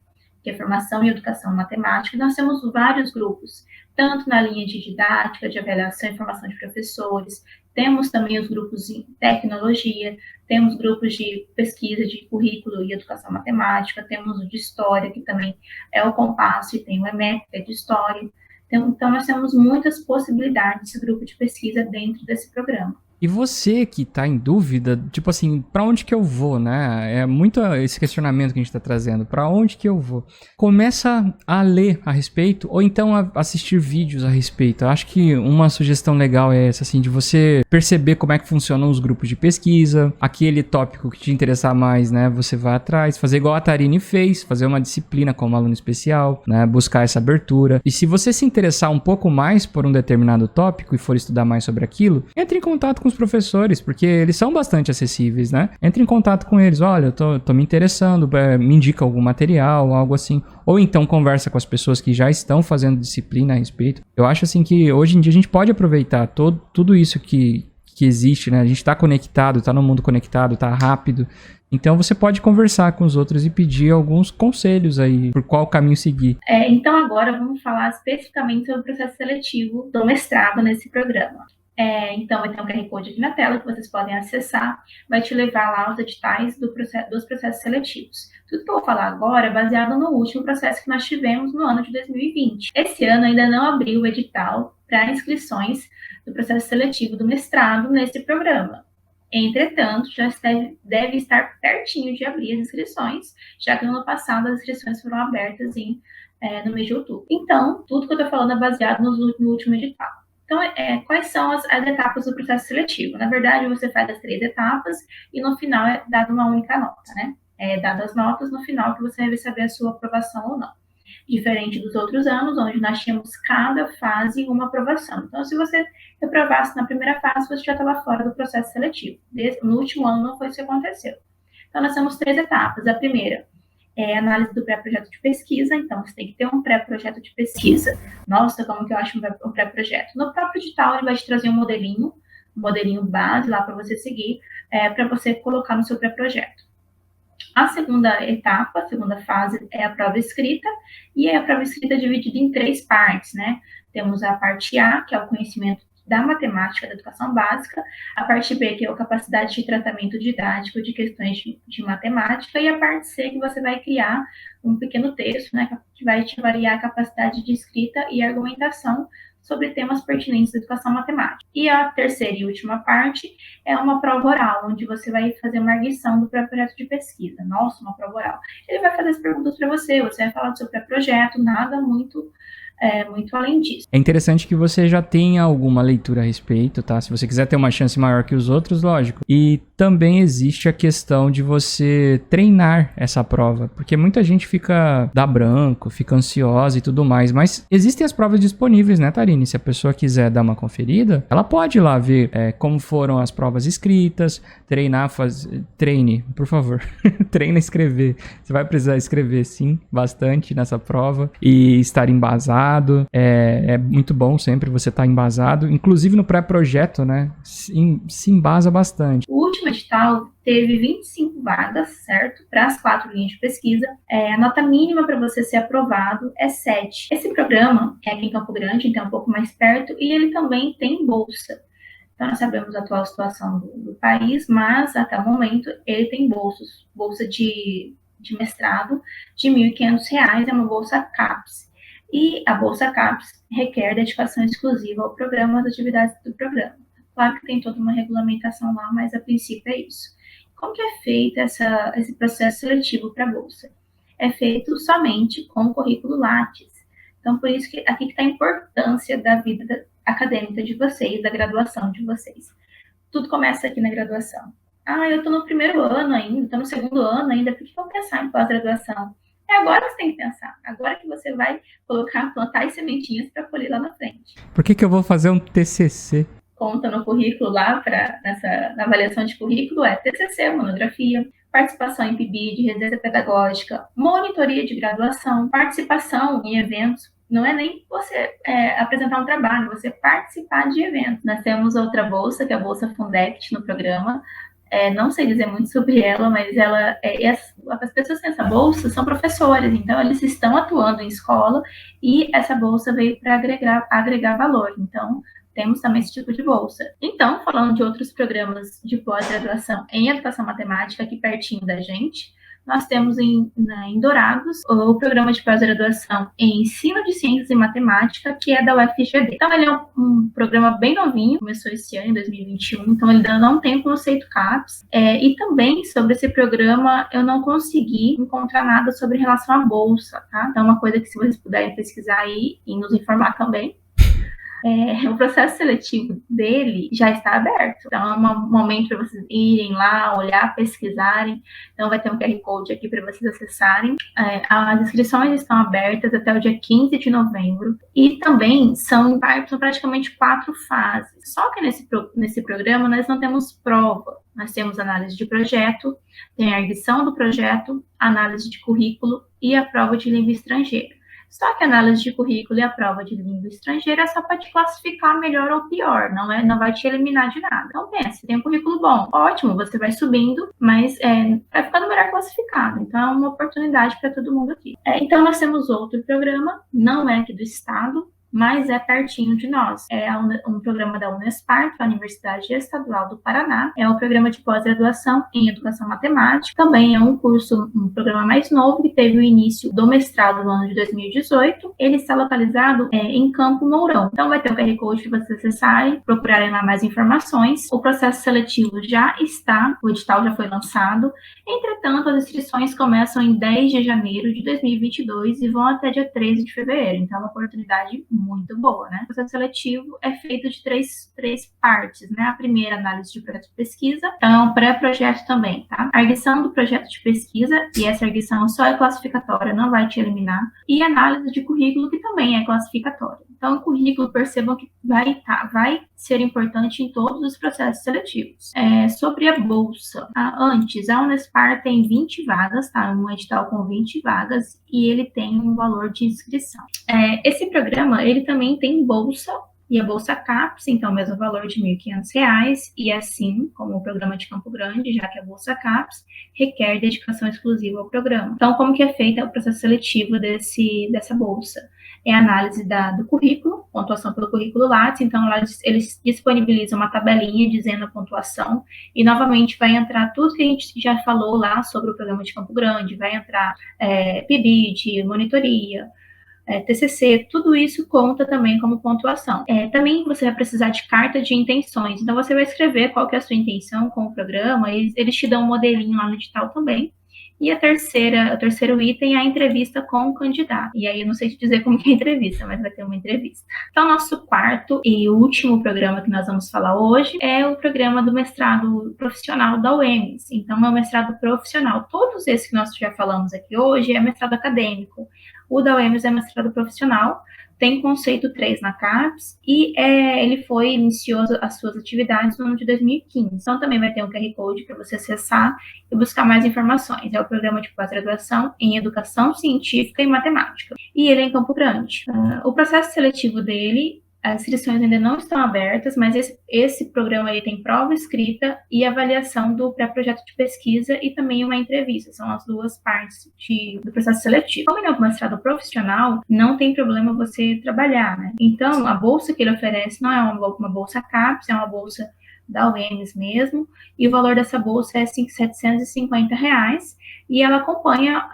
que é Formação e Educação Matemática. Nós temos vários grupos, tanto na linha de didática, de avaliação e formação de professores, temos também os grupos em tecnologia, temos grupos de pesquisa de currículo e educação matemática, temos o de história, que também é o Compasso, e tem o EMEC, que é de história. Então, nós temos muitas possibilidades de grupo de pesquisa dentro desse programa. E você que tá em dúvida, tipo assim, pra onde que eu vou, né? É muito esse questionamento que a gente tá trazendo. Pra onde que eu vou? Começa a ler a respeito, ou então a assistir vídeos a respeito. Eu acho que uma sugestão legal é essa, assim, de você perceber como é que funcionam os grupos de pesquisa, aquele tópico que te interessar mais, né? Você vai atrás, fazer igual a Tarine fez, fazer uma disciplina como aluno especial, né? Buscar essa abertura. E se você se interessar um pouco mais por um determinado tópico e for estudar mais sobre aquilo, entre em contato com os professores, porque eles são bastante acessíveis, né? Entre em contato com eles, olha, eu tô me interessando, me indica algum material, algo assim. Ou então conversa com as pessoas que já estão fazendo disciplina a respeito. Eu acho assim que hoje em dia a gente pode aproveitar tudo isso que existe, né? A gente tá conectado, tá no mundo conectado, tá rápido. Então você pode conversar com os outros e pedir alguns conselhos aí, por qual caminho seguir. Então agora vamos falar especificamente sobre o processo seletivo do mestrado nesse programa. Então, vai ter um QR Code aqui na tela que vocês podem acessar, vai te levar lá aos editais dos processos seletivos. Tudo que eu vou falar agora é baseado no último processo que nós tivemos no ano de 2020. Esse ano ainda não abriu o edital para inscrições do processo seletivo do mestrado nesse programa. Entretanto, já deve estar pertinho de abrir as inscrições, já que no ano passado as inscrições foram abertas no mês de outubro. Então, tudo que eu estou falando é baseado no último edital. Então, quais são as etapas do processo seletivo? Na verdade, você faz as 3 etapas e no final é dada uma única nota, né? Dadas as notas no final que você vai saber a sua aprovação ou não. Diferente dos outros anos, onde nós tínhamos cada fase uma aprovação. Então, se você aprovasse na primeira fase, você já estava fora do processo seletivo. No último ano não foi isso que aconteceu. Então, nós temos 3 etapas. A primeira é a análise do pré-projeto de pesquisa. Então, você tem que ter um pré-projeto de pesquisa. Nossa, como que eu acho um pré-projeto? No próprio edital, ele vai te trazer um modelinho base lá para você seguir, para você colocar no seu pré-projeto. A segunda etapa, a segunda fase, é a prova escrita, e a prova escrita é dividida em 3 partes, né? Temos a parte A, que é o conhecimento da matemática, da educação básica, a parte B, que é a capacidade de tratamento didático de questões de matemática, e a parte C, que você vai criar um pequeno texto, né, que vai te avaliar a capacidade de escrita e argumentação sobre temas pertinentes da educação matemática. E a terceira e última parte é uma prova oral, onde você vai fazer uma arguição do pré-projeto de pesquisa. Nossa, uma prova oral. Ele vai fazer as perguntas para você vai falar do seu pré-projeto, nada muito muito além disso. É interessante que você já tenha alguma leitura a respeito, tá? Se você quiser ter uma chance maior que os outros, lógico. E também existe a questão de você treinar essa prova, porque muita gente dá branco, fica ansiosa e tudo mais, mas existem as provas disponíveis, né, Tarine? Se a pessoa quiser dar uma conferida, ela pode ir lá ver como foram as provas escritas, treine, por favor, treina escrever. Você vai precisar escrever, sim, bastante nessa prova e estar embasado. É muito bom sempre você estar embasado, inclusive no pré-projeto, né? Se embasa bastante. O último edital teve 25 vagas, certo? Para as 4 linhas de pesquisa. A nota mínima para você ser aprovado é 7. Esse programa é aqui em Campo Grande, então é um pouco mais perto, e ele também tem bolsa. Então, nós sabemos a atual situação do país, mas até o momento ele tem bolsa de mestrado de R$ 1.500, é uma bolsa CAPES. E a bolsa CAPES requer dedicação exclusiva ao programa, às atividades do programa. Claro que tem toda uma regulamentação lá, mas a princípio é isso. Como que é feito esse processo seletivo para a bolsa? É feito somente com o currículo Lattes. Então, por isso que aqui está a importância da vida acadêmica de vocês, da graduação de vocês. Tudo começa aqui na graduação. Eu estou no primeiro ano ainda, estou no segundo ano ainda, por que eu vou pensar em pós-graduação? É agora que você tem que pensar. Agora que você vai plantar as sementinhas para colher lá na frente. Por que eu vou fazer um TCC? Conta no currículo lá, na avaliação de currículo, TCC, monografia, participação em PIBID, residência pedagógica, monitoria de graduação, participação em eventos. Não é nem você apresentar um trabalho, você participar de eventos. Nós temos outra bolsa, que é a Bolsa Fundect no programa. Não sei dizer muito sobre ela, mas as pessoas que têm essa bolsa são professores, então eles estão atuando em escola e essa bolsa veio para agregar valor. Então, temos também esse tipo de bolsa. Então, falando de outros programas de pós-graduação em educação matemática aqui pertinho da gente, nós temos em Dourados o programa de pós-graduação em ensino de ciências e matemática, que é da UFGD. Então, ele é um programa bem novinho, começou esse ano, em 2021, então ele ainda não tem o conceito CAPES. E também, sobre esse programa, eu não consegui encontrar nada sobre relação à bolsa, tá? Então, é uma coisa que, se vocês puderem pesquisar aí e nos informar também, o processo seletivo dele já está aberto. Então, é um momento para vocês irem lá, olhar, pesquisarem. Então, vai ter um QR Code aqui para vocês acessarem. As inscrições estão abertas até o dia 15 de novembro. E também são praticamente 4 fases. Só que nesse programa nós não temos prova. Nós temos análise de projeto, tem a edição do projeto, análise de currículo e a prova de língua estrangeira. Só que a análise de currículo e a prova de língua estrangeira é só para te classificar melhor ou pior, não vai te eliminar de nada. Então pense, tem um currículo bom, ótimo, você vai subindo, mas vai ficando melhor classificado. Então é uma oportunidade para todo mundo aqui. Então nós temos outro programa, não é aqui do estado, mas é pertinho de nós. É um programa da Unespar, que é a Universidade Estadual do Paraná. É o programa de pós-graduação em Educação Matemática. Também é um programa mais novo, que teve o início do mestrado no ano de 2018. Ele está localizado em Campo Mourão. Então, vai ter o QR Code para vocês acessarem, procurarem lá mais informações. O processo seletivo já está, o edital já foi lançado. Entretanto, as inscrições começam em 10 de janeiro de 2022 e vão até dia 13 de fevereiro. Então, é uma oportunidade muito boa, né? O processo seletivo é feito de três partes, né? A primeira, análise de projeto de pesquisa, então é um pré-projeto também, tá? A arguição do projeto de pesquisa, e essa arguição só é classificatória, não vai te eliminar, e análise de currículo, que também é classificatória. Então, o currículo, percebam que vai ser importante em todos os processos seletivos. Sobre a bolsa, antes, a Unespar tem 20 vagas, tá? Um edital com 20 vagas, e ele tem um valor de inscrição. Esse programa, ele também tem bolsa, e a bolsa CAPES, então, o mesmo valor de R$ 1.500, e assim como o programa de Campo Grande, já que a bolsa CAPES requer dedicação exclusiva ao programa. Então, como que é feito o processo seletivo dessa bolsa? É a análise do currículo, pontuação pelo currículo Lattes, então lá eles disponibilizam uma tabelinha dizendo a pontuação, e novamente vai entrar tudo que a gente já falou lá sobre o programa de Campo Grande, vai entrar PIBID, monitoria, TCC, tudo isso conta também como pontuação. Também você vai precisar de carta de intenções, então você vai escrever qual que é a sua intenção com o programa, eles te dão um modelinho lá no edital também, E o terceiro item é a entrevista com o candidato. E aí eu não sei te dizer como que é a entrevista, mas vai ter uma entrevista. Então, nosso quarto e último programa que nós vamos falar hoje é o programa do mestrado profissional da UEMS. Então, é o mestrado profissional. Todos esses que nós já falamos aqui hoje é mestrado acadêmico. O da UEMS é mestrado profissional, tem conceito 3 na CAPES e ele iniciou as suas atividades no ano de 2015. Então, também vai ter um QR Code para você acessar e buscar mais informações. É o programa de pós-graduação em Educação Científica e Matemática. E ele é em Campo Grande. O processo seletivo dele, as inscrições ainda não estão abertas, mas esse programa aí tem prova escrita e avaliação do pré-projeto de pesquisa e também uma entrevista. São as duas partes do processo seletivo. Como ele é um mestrado profissional, não tem problema você trabalhar, né? Então, a bolsa que ele oferece não é uma bolsa CAPES, é uma bolsa da UEMS mesmo, e o valor dessa bolsa é R$750, e ela acompanha,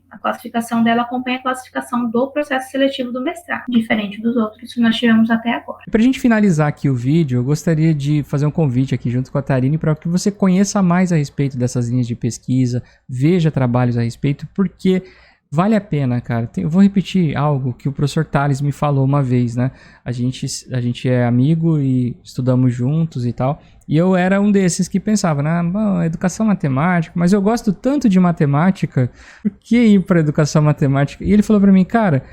a classificação dela acompanha a classificação do processo seletivo do mestrado, diferente dos outros que nós tivemos até agora. Para a gente finalizar aqui o vídeo, eu gostaria de fazer um convite aqui junto com a Tarine para que você conheça mais a respeito dessas linhas de pesquisa, veja trabalhos a respeito, porque vale a pena, cara. Eu vou repetir algo que o professor Thales me falou uma vez, né? A gente é amigo e estudamos juntos e tal. E eu era um desses que pensava, né? Bom, educação matemática, mas eu gosto tanto de matemática, por que ir para educação matemática? E ele falou para mim, cara,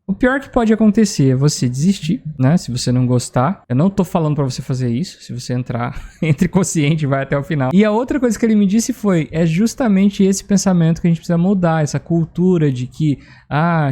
o pior que pode acontecer é você desistir, né? Se você não gostar. Eu não tô falando pra você fazer isso. Se você entrar, entre consciente e vai até o final. E a outra coisa que ele me disse é justamente esse pensamento que a gente precisa mudar. Essa cultura de que,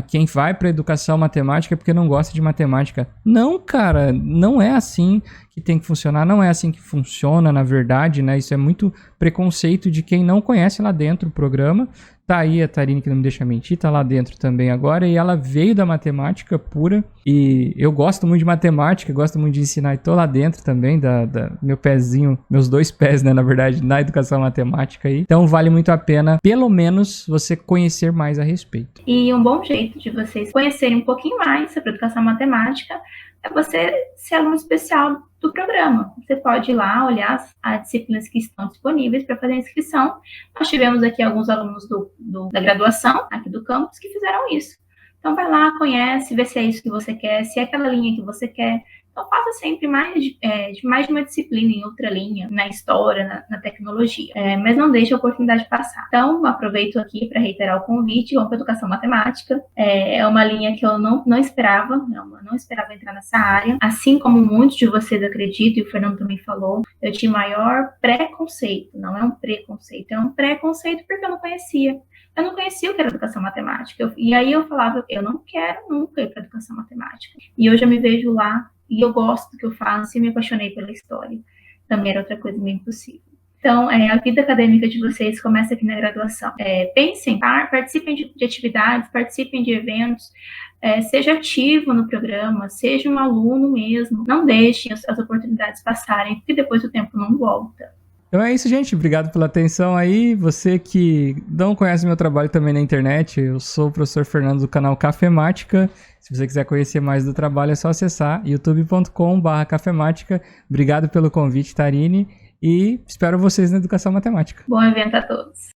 quem vai pra educação matemática é porque não gosta de matemática. Não, cara, não é assim que tem que funcionar. Não é assim que funciona, na verdade, né? Isso é muito preconceito de quem não conhece lá dentro o programa. Tá aí a Tarine que não me deixa mentir, tá lá dentro também agora, e ela veio da matemática pura, e eu gosto muito de matemática, gosto muito de ensinar, e tô lá dentro também, meu pezinho, meus 2 pés, né, na verdade, na educação matemática aí. Então vale muito a pena, pelo menos, você conhecer mais a respeito. E um bom jeito de vocês conhecerem um pouquinho mais sobre educação matemática é você ser aluno especial do programa. Você pode ir lá olhar as disciplinas que estão disponíveis para fazer a inscrição. Nós tivemos aqui alguns alunos da graduação, aqui do campus, que fizeram isso. Então, vai lá, conhece, vê se é isso que você quer, se é aquela linha que você quer. Então, faça sempre mais de uma disciplina em outra linha, na história, na tecnologia. Mas não deixe a oportunidade passar. Então, aproveito aqui para reiterar o convite, vamos para a educação matemática. É uma linha que eu não esperava, não esperava entrar nessa área. Assim como muitos de vocês acreditam, e o Fernando também falou, eu tinha maior preconceito. Não é um preconceito, é um preconceito porque eu não conhecia. Eu não conhecia o que era educação matemática. E aí eu falava, eu não quero nunca ir para educação matemática. E hoje eu me vejo lá, e eu gosto do que eu faço e me apaixonei pela história. Também era outra coisa meio impossível. Então, a vida acadêmica de vocês começa aqui na graduação. Pensem, participem de atividades, participem de eventos, seja ativo no programa, seja um aluno mesmo. Não deixem as oportunidades passarem, porque depois o tempo não volta. Então é isso, gente. Obrigado pela atenção aí. Você que não conhece meu trabalho também na internet, eu sou o professor Fernando do canal Cafemática. Se você quiser conhecer mais do trabalho, é só acessar youtube.com/cafemática. Obrigado pelo convite, Tarine, e espero vocês na Educação Matemática. Bom evento a todos.